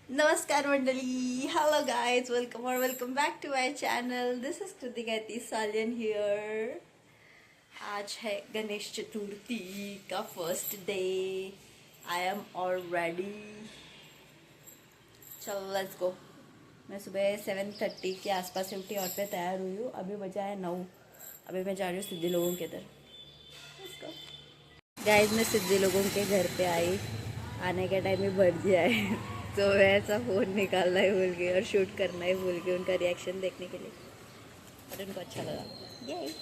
नमस्कार मंडली, hello guys, welcome back to my channel. This is Kritika Salian here. आज है गणेश चतुर्थी का first day. I am all ready. चलो लेट्स गो. मैं सुबह 7:30 के आसपास से उठी और पे तैयार हुई हूँ. अभी बजा है 9. अभी मैं जा रही हूँ सिद्धि लोगों के इधर. गाइस, मैं सिद्धि लोगों के घर पे आई. आने के टाइम ही बढ़ गया है. तो मैं ऐसा फ़ोन निकालना ही भूल गई और शूट करना ही भूल गई उनका रिएक्शन देखने के लिए. और उनको अच्छा लगा. ये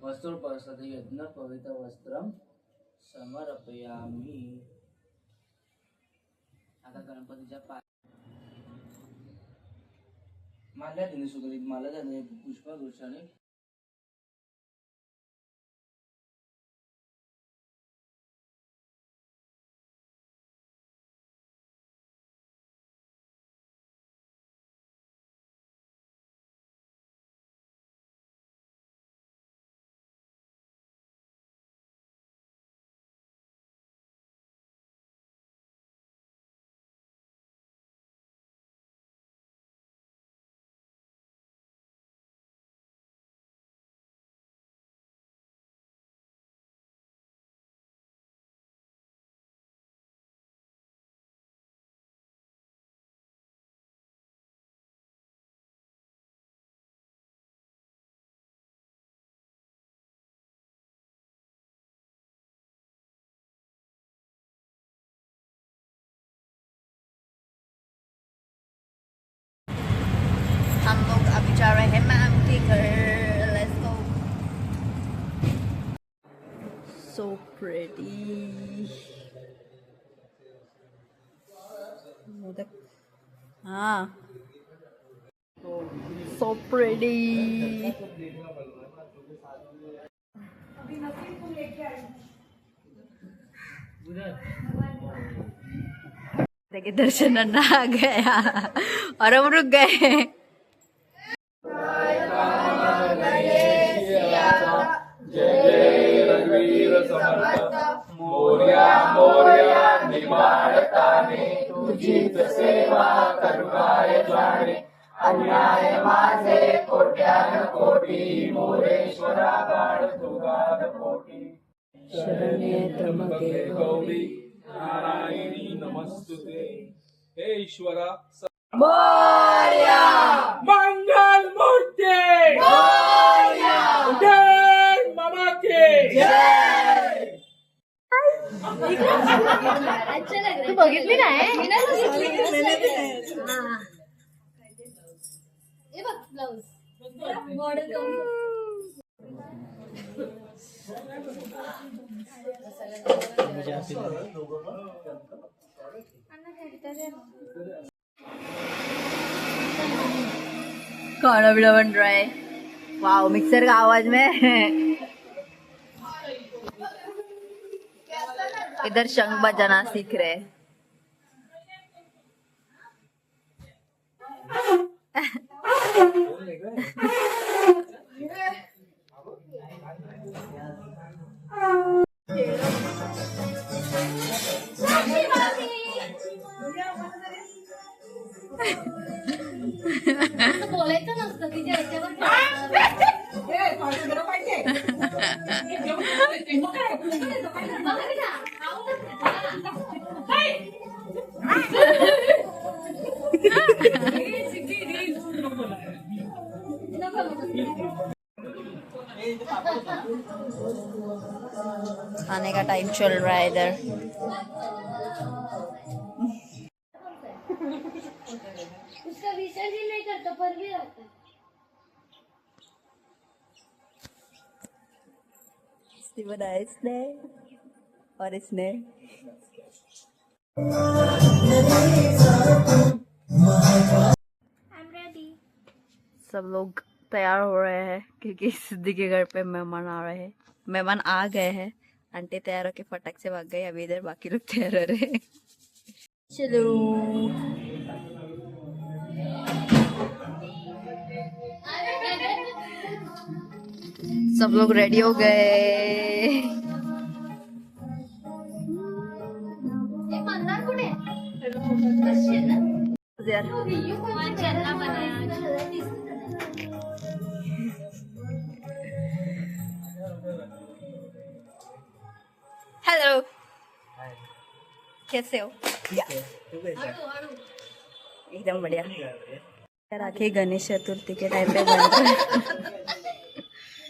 वस्त्रोपसति यज्ञ पवित्र वस्त्रम समर्पयामि. आता गणपतीच्या माल्याने सुगंधित माल्याने पुष्पगुच्छाने हम लोग अभी जा रहे हैं मैम के घर. Let's go. So pretty. Modak. हाँ, सो प्रेटी. देखिए दर्शन अन्ना आ गया और हम रुक गए. मोर्या मोर्या निवारताने तुझीच सेवा करुणाय जाणे. अन्याय माझे कोट्यान कोटी मोरेश्वरा बाळ तुगाद पोटी. शरण्ये त्र्यंबके गौरी नारायणी नमस्तुते. हे ईश्वरा मोरया. मंगल मूर्ती जय मामा के तू बघितली नाही मी नाही बघितली. हे बघ ब्लाऊज मॉडेल खाना पीना बन रहा है। वाओ, मिक्सर का आवाज में इधर शंख बजाना सीख रहे हैं। बोलायचं नसतं तिच्या याच्यावर खाने का टाइम चल रहा है इधर। उसका रिसर्च ही नहीं करता पर भी रहता है। बनाया इसने और इसने। सब लोग तैयार हो रहे हैं क्योंकि सिद्धि के घर पे मेहमान आ रहे हैं। मेहमान आ गए हैं। आंटी तैयार होके फटाक से भाग गई। अभी इधर बाकी लोग तैयार हो रहे हैं। चलो सब लोग रेडी हो गए। मंदार कुठे आहे? यार चला बनाया हेलो, कैसे हो? एकदम बढ़िया। राखी गणेश चतुर्थी के टाइम पे बन रहा है।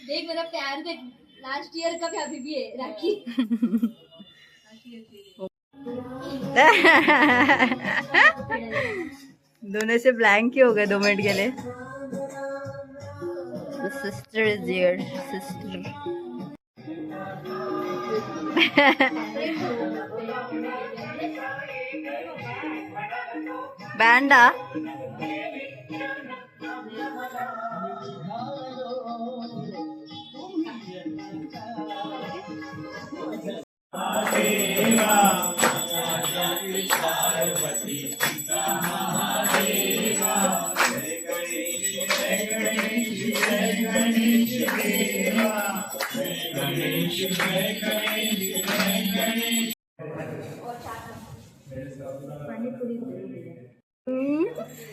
देख मेरा प्यार देख, लास्ट ईयर का भी अभी भी है राखी। दोनों से ब्लैंक ही हो गए 2 मिनट के लिए। Sister is dear sister. बैंडा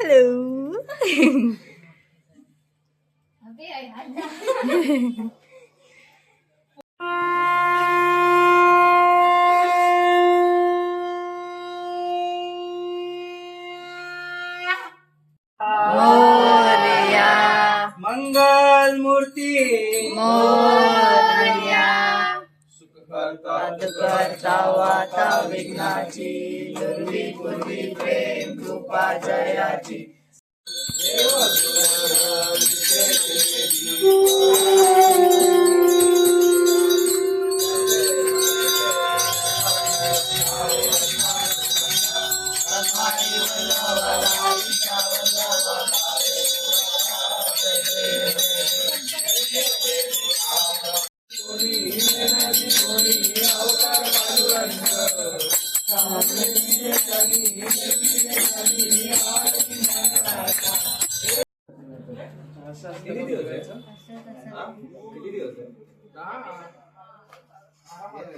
हेलो। अबे यार मोरया मंगल मूर्ती मोरया सुखकर्ता करता वाता विघ्नाची दुर्वी पूर्वी प्रेम कृपा जयाची। किती दिवस आहे? किती दिवस आहे?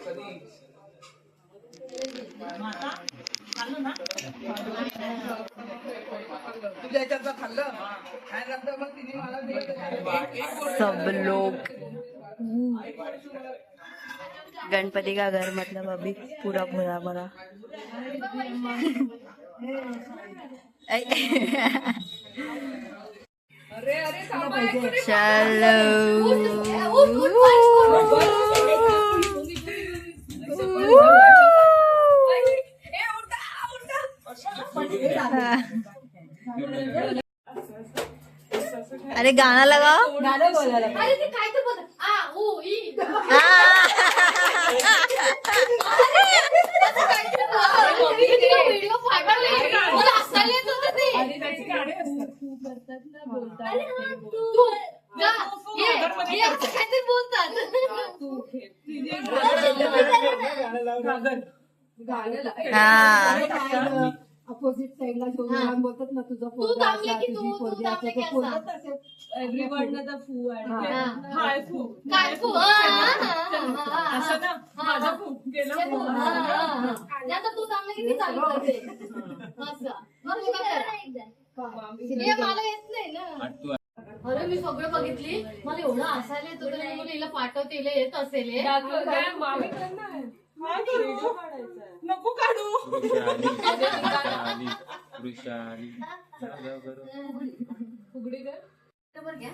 कधी सब लोग गणपति का घर मतलब अभी पूरा भरा भरा। अरे गाना लगाओ। अरे ते काय ते बोल आ ओ ई व्हिडिओ पाठवले मला हसायला येत होतं ते. आणि त्याची गाणी असतात. अरे हा, तू जा, ये असं काहीतरी बोलतात. अपोजिट साईडला हा. बोलतात ना तुझं तू थांबले की तू थांबले की असं. एव्हरीवन द फू हा. हाय फू काय फू? असं ना माझा फू गेला फू. आता तू थांबले की ती चालू करते असं. मग तुला करा. हे मला येत नाही ना. अरे मी सगळं बघितली मला एवढं हसायला येत होतं आणि मला हिला पाठवते हिला येत असेल हे. मामी करणार. काय करू? नको काढू. फुगडी कर. बरोबर घ्या.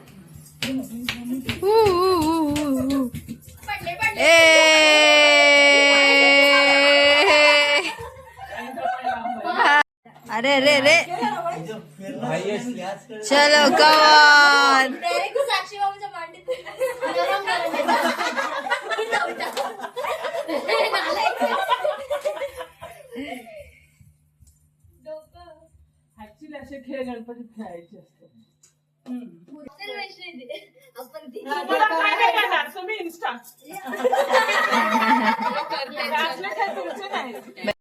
अरे अरे अरे चलो कमान डायरेक्ट साक्षी बाबूच्या मांडीत ऍक्च्युली असे खेळ गणपतीत खेळायचे असतात. आपण तुम्हाला काय नाही करणार तुम्ही इन्स्टा तुमचे नाही.